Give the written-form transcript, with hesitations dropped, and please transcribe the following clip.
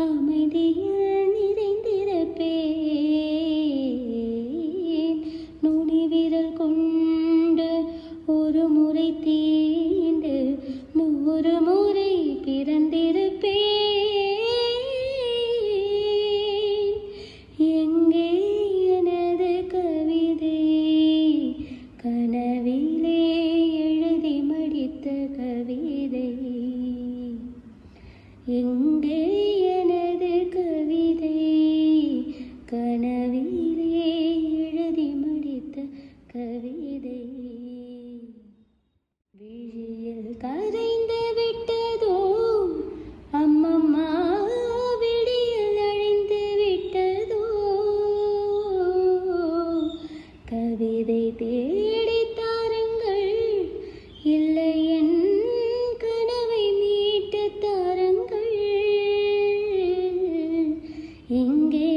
அமைதியில் நிறைந்திருப்பேன். நுனி விரல் கொண்டு ஒரு முறை தீண்டு 100 முறை பிறந்திருப்பேன். எங்கே எனது கவிதை? கனவிலே எழுதி மடித்த கவிதை. எங்கே எனது கவிதை? கனவிலே எழுதி மடித்த கவிதை. விழியில் கரைந்து விட்டதோ அம்மம்மா, விடியில் அழிந்து விட்டதோ. கவிதை தேடி தாருங்கள், இல்லை என் கனவை மீட்டு தாருங்கள். இங்கே